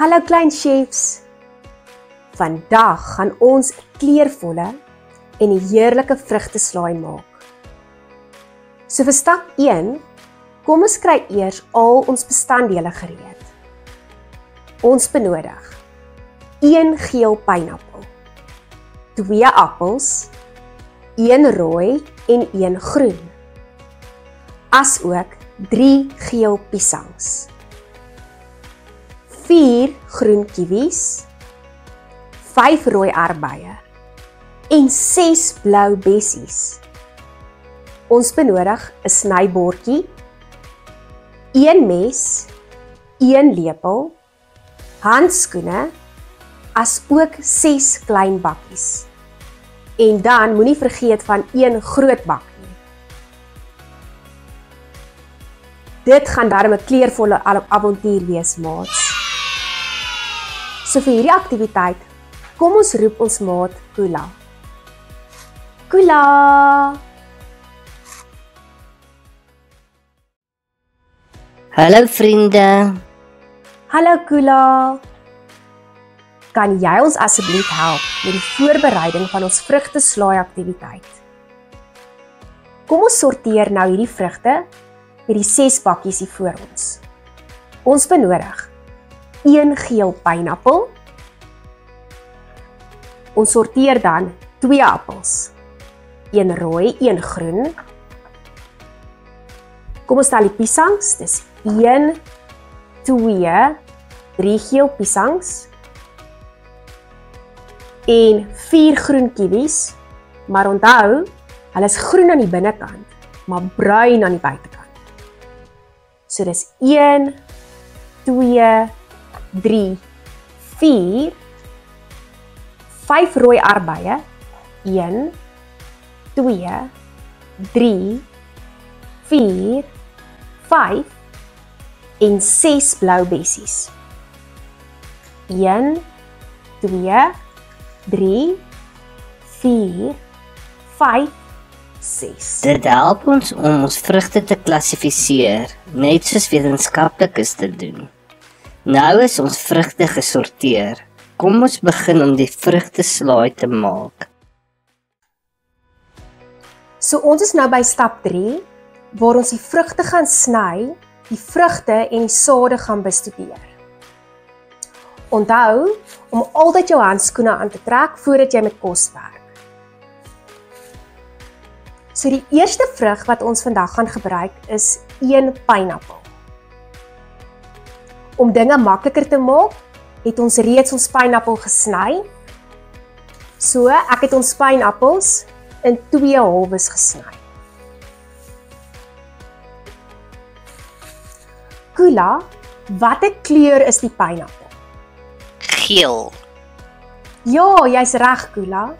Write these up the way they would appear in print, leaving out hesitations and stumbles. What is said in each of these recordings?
Hallo klein chefs. Vandag gaan ons 'n kleurvolle en 'n heerlike vrugteslaai maak. So vir stap 1, kom ons kry eers al ons bestanddele gereed. Ons benodig 1 geel pineappel, 2 appels, 1 rooi en 1 groen, asook 3 geel piesangs, 4 groen kiwis, 5 rooi aardbeie en 6 blou bessies. Ons benodig 'n snybordjie, 1 mes, 1 lepel, handskoene, asook 6 klein bakkies. En dan moenie vergeet van 1 groot bak nie. Dit gaan darm 'n kleurvolle avontuur wees, maats. So vir hierdie aktiwiteit, kom ons roep ons maat Kula. Kula! Hallo vriende. Hallo Kula. Kan jy ons asseblief help met die voorbereiding van ons vrugteslaai aktiwiteit? Kom ons sorteer nou hierdie vrugte met die 6 bakkies hier voor ons. Ons benodig 1 geel pineappel. Ons sorteer dan 2 appels, 1 rooi, 1 groen. Kom ons tel die piesangs, dis 1, 2, 3 geel piesangs en 4 groen kiwis, maar onthou, hulle is groen aan die binnekant, maar bruin aan die buitekant. So dis 1, 2, 3, 4, 5 rooi aardbeie, 1, 2, 3, 4, 5 en 6 blou bessies. 1, 2, 3, 4, 5, 6. Dit help ons om ons vrugte te klassifiseer, net soos wetenskaplikes te doen. Nou is ons vrugte gesorteer. Kom ons begin om die vrugteslaai te maak. So ons is nou by stap 3, waar ons die vrugte gaan sny, die vrugte en die sade gaan bestudeer. Onthou om altyd jou handskoene aan te trek voordat jy met kos werk. So die eerste vrug wat ons vandag gaan gebruik is 1 pineappel. Om dinge makliker te maak, het ons reeds ons pineappel gesny. So ek het ons pineappels in 2 halwes gesny. Kula, watter kleur is die pineappel? Geel. Ja, jy's reg, Kula.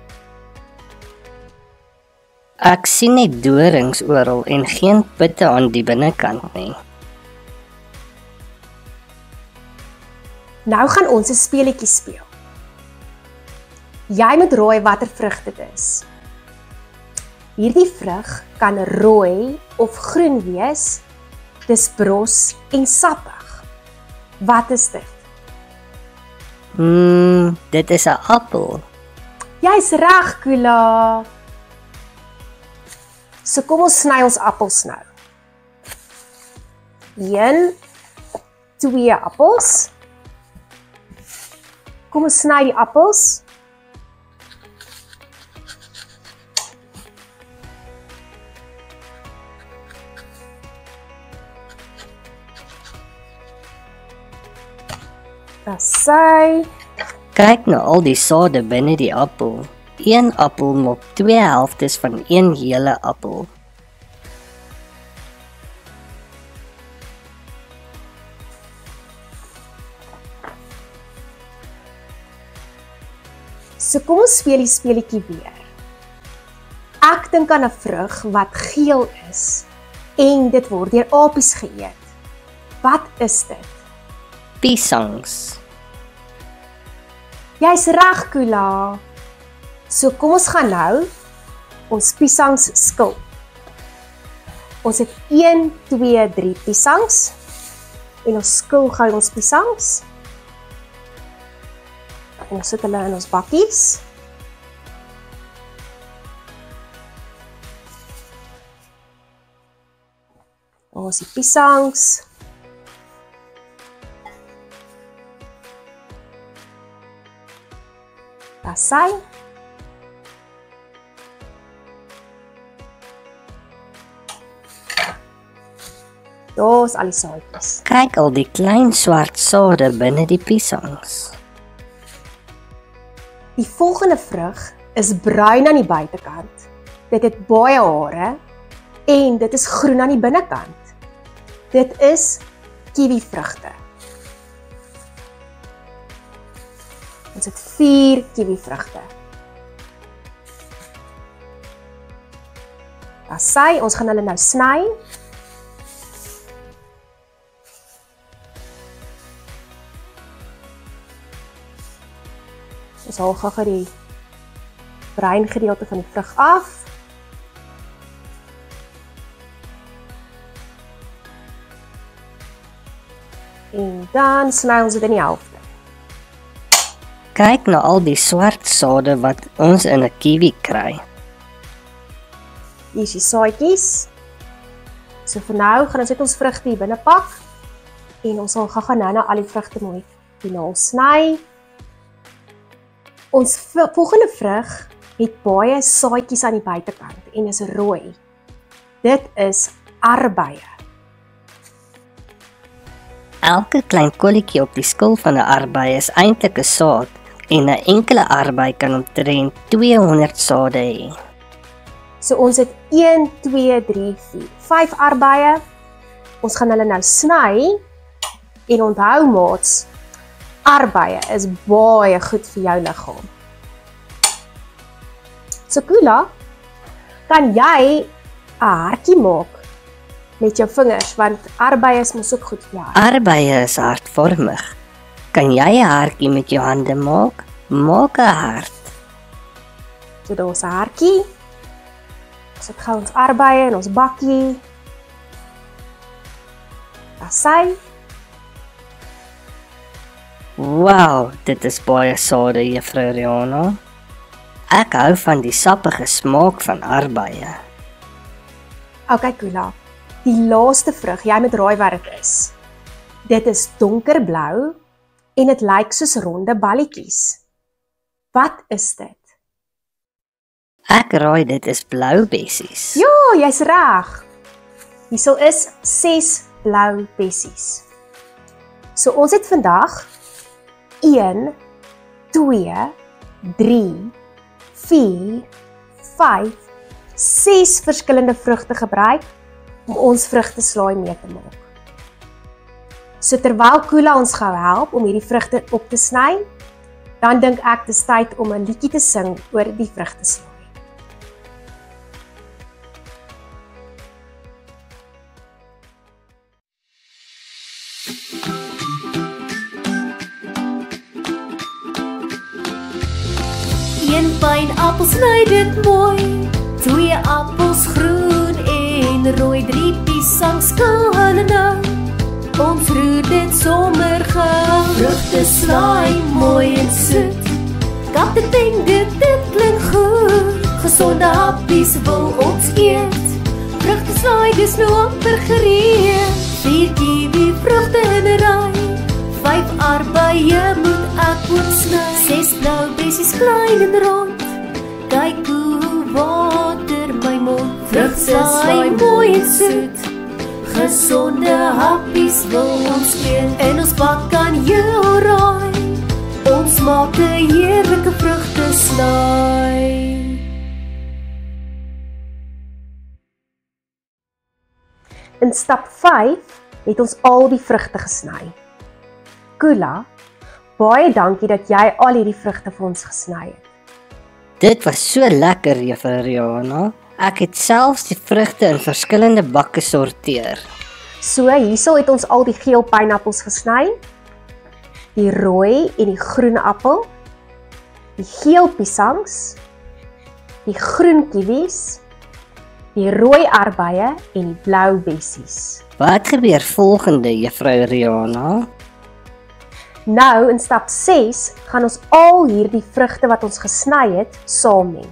Ek sien net dorings oral en geen pitte aan die binnekant nie. Nou gaan ons 'n speletjie speel. Jy moet raai watter vrug dit is. Hierdie vrug kan rooi of groen wees. Dis bros en sappig. Wat is dit? Dit is 'n appel. Jy's reg, Kula. So kom ons sny ons appels nou. 1, 2 appels. Kom ons sny die appels. Sy. Kyk nou al die sade binne die appel. 1 appel maak 2 helftes van 1 hele appel. So kom ons speel die speletjie weer. Ek dink aan 'n vrug wat geel is en dit word deur apies geëet. Wat is dit? Piesangs. Jy's reg, Kula. So kom ons gaan nou ons piesangs skil. Ons het 1, 2, 3 piesangs en ons skil gou ons piesangs. En ons sit hulle in ons bakkies. Ons die piesangs. Tasai. Daar's al die saadjies. Kyk al die klein swart sade binne die piesangs. Die volgende vrug is bruin aan die buitekant. Dit het baie hare en dit is groen aan die binnekant. Dit is kiwivrugte. Ons het 4 kiwivrugte. Tasai, ons gaan hulle nou sny. Ons haal gou die bruin gedeelte van die vrug af. En dan sny ons dit in die helfte. Kyk na al die swart sade wat ons in 'n kiwi kry. Hier is die saadjies. So vir nou gaan ons net ons vrugte hier binne pak. En ons sal gaan nou al die vrugte mooi finaal sny. Ons volgende vrug het baie saadjies aan die buitekant en is rooi. Dit is arbeie. Elke klein kolletjie op die skil van 'n arbei is eintlik 'n saad en 'n enkele arbei kan omtrent 200 sade hê. So ons het 1, 2, 3, 4, 5 arbeie. Ons gaan hulle nou sny en onthou maats, arbeie is baie goed vir jou liggaam. So Kula, kan jy 'n hartjie maak met jou vingers want arbeie is mos ook goed vir jou. Arbeie is hartvormig. Kan jy 'n hartjie met jou hande maak? Maak 'n hart. So daar's 'n hartjie. Ons het gou ons arbeie in ons bakkie. Tasai. Wow, dit is baie sade, Juffrou Rihanna. Ek hou van die sappige smaak van arbeie. Okay, Kula. Die laaste vrug, jy moet raai wat dit is. Dit is donkerblou en dit lyk soos ronde balletjies. Wat is dit? Ek raai dit is blou bessies. Ja, jy's reg. Hierso is 6 blou bessies. So ons het vandag 1, 2, 3, 4, 5, 6 verskillende vrugte gebruik om ons vrugteslaai mee te maak. So terwyl Kula ons gaan help om hierdie vrugte op te sny, dan dink ek dis tyd om 'n liedjie te sing oor die vrugteslaai. Een pynappel sny dit mooi, 2 appels groen en rooi, 3 piesangs skil hulle nou. Ons roer dit sommer gou. Vrugte slaai mooi en soet. Kap dit ding, dit klink goed. Gesonde happies wil ons eet. Vrugte slaai dis nou amper gereed. 4 kiwi vrugte in 'n ry. 5 arbeie moet ek oopsny. 6 blou bessies klein en rond. Kyk hoe water my mond. Vrugte slaai mooi en soet. Gesonde happies wil ons eet. En ons bak kan jou raai. Ons maak 'n heerlike vrugteslaai. In stap 5 het ons al die vrugte gesny. Kula, baie dankie dat jy al hierdie vrugte vir ons gesny het. Dit was so lekker, Juffrou Rihanna. Ek het selfs die vrugte in verskillende bakke sorteer. So, hierso het ons al die geel pynappels gesny, die rooi en die groen appel, die geel piesangs, die groen kiwis, die rooi arbeie en die blou bessies. Wat gebeur volgende, Juffrou Rihanna? Nou in stap 6 gaan ons al hierdie vrugte wat ons gesny het, saammen.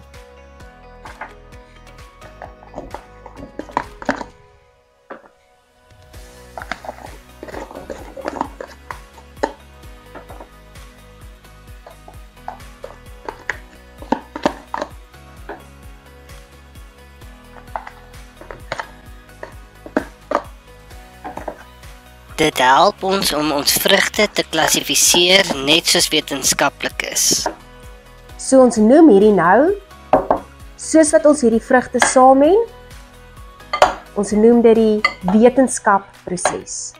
Dit help ons om ons vrugte te klassifiseer net soos wetenskaplik is. So ons noem hierdie nou, soos wat ons hierdie vrugte saammen, ons noem dit die wetenskapproses.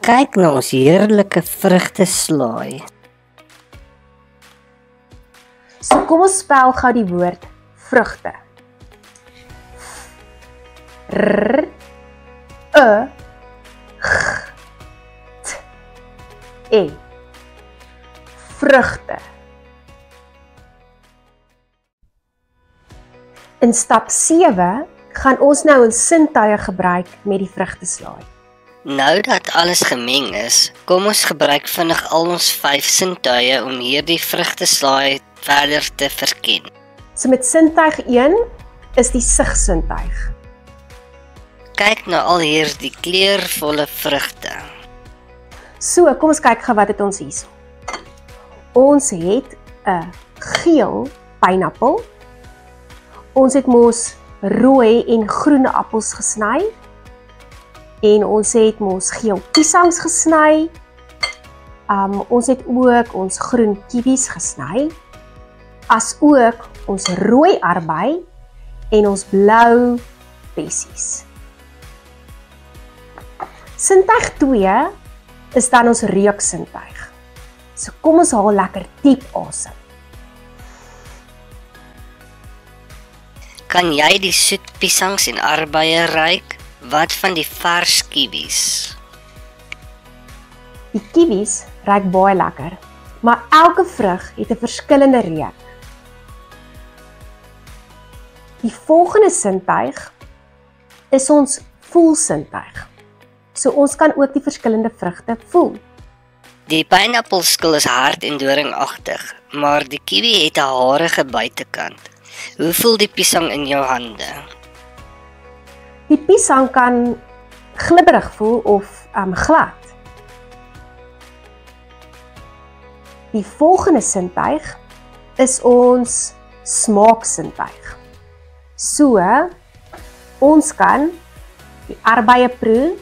Kyk na ons heerlike vrugteslaai. So kom ons spel gou die woord vrugte. R, E, G, T, E. Vrugte. In stap 7 gaan ons nou ons sintuie gebruik met die vrugteslaai. Nou dat alles gemeng is, kom ons gebruik vinnig al ons 5 sintuie om hierdie vrugteslaai verder te verken. So met sintuig 1 is die sigsintuig. Kyk na al hierdie kleurvolle vrugte. So, kom ons kyk gou wat het ons hierso. Ons het 'n geel pineappel. Ons het mos rooi en groene appels gesny. En ons het mos geel piesangs gesny. Ons het ook ons groen kiwis gesny. As ook ons rooi arbei en ons blou bessies. Sintuig 2 is dan ons reuksintuig. So kom ons haal lekker diep asem. Kan jy die soet piesangs en arbeie ruik? Wat van die vars kiwis? Die kiwis ruik baie lekker, maar elke vrug het 'n verskillende reuk. Die volgende sintuig is ons voelsintuig. So ons kan ook die verskillende vrugte voel. Die pineappelskil is hard en doringagtig, maar die kiwi het 'n harige buitekant. Hoe voel die piesang in jou hande? Die piesang kan glibberig voel of glad. Die volgende sintuig is ons smaaksintuig. So, ons kan die arbeie proe.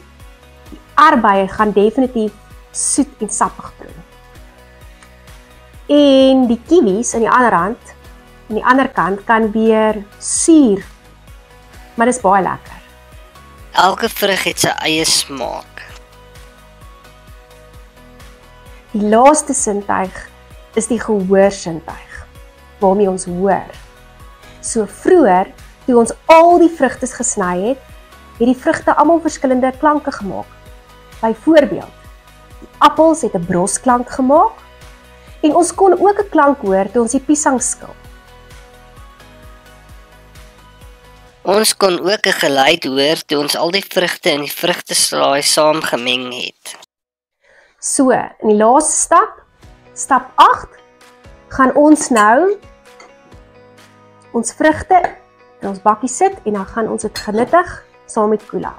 Die arbeie gaan definitief soet en sappig proe. En die kiwis aan die ander kant kan weer suur, maar dis baie lekker. Elke vrug het sy eie smaak. Die laaste sintuig is die gehoorsintuig, waarmee ons hoor. So vroeër, toe ons al die vrugte gesny het, het die vrugte almal verskillende klanke gemaak. Byvoorbeeld, die appels het 'n brosklank gemaak en ons kon ook 'n klank hoor toe ons die piesang skil. Ons kon ook 'n geluid hoor toe ons al die vrugte in die vrugteslaai saam gemeng het. So, in die laaste stap 8, gaan ons nou ons vrugte in ons bakkie sit en dan gaan ons dit genuttig saam met Kula.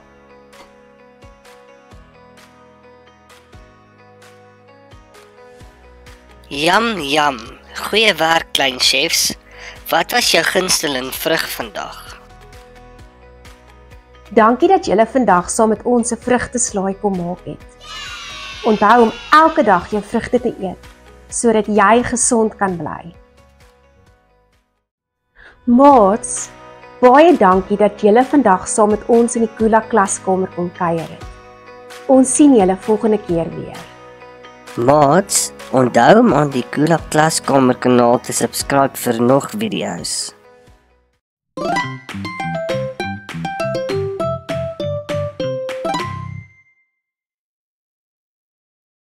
Jam, jam. Goeie werk, klein chefs. Wat was jou gunsteling vrug vandag? Dankie dat julle vandag saam met ons 'n vrugteslaai kom maak het. Onthou om elke dag jou vrugte te eet, sodat jy gesond kan bly. Maats, baie dankie dat julle vandag saam met ons in die Kula klaskamer kom kuier het. Ons sien julle volgende keer weer. Maats, onthou om aan die Kula klaskamer kanaal te subscribe vir nog video's.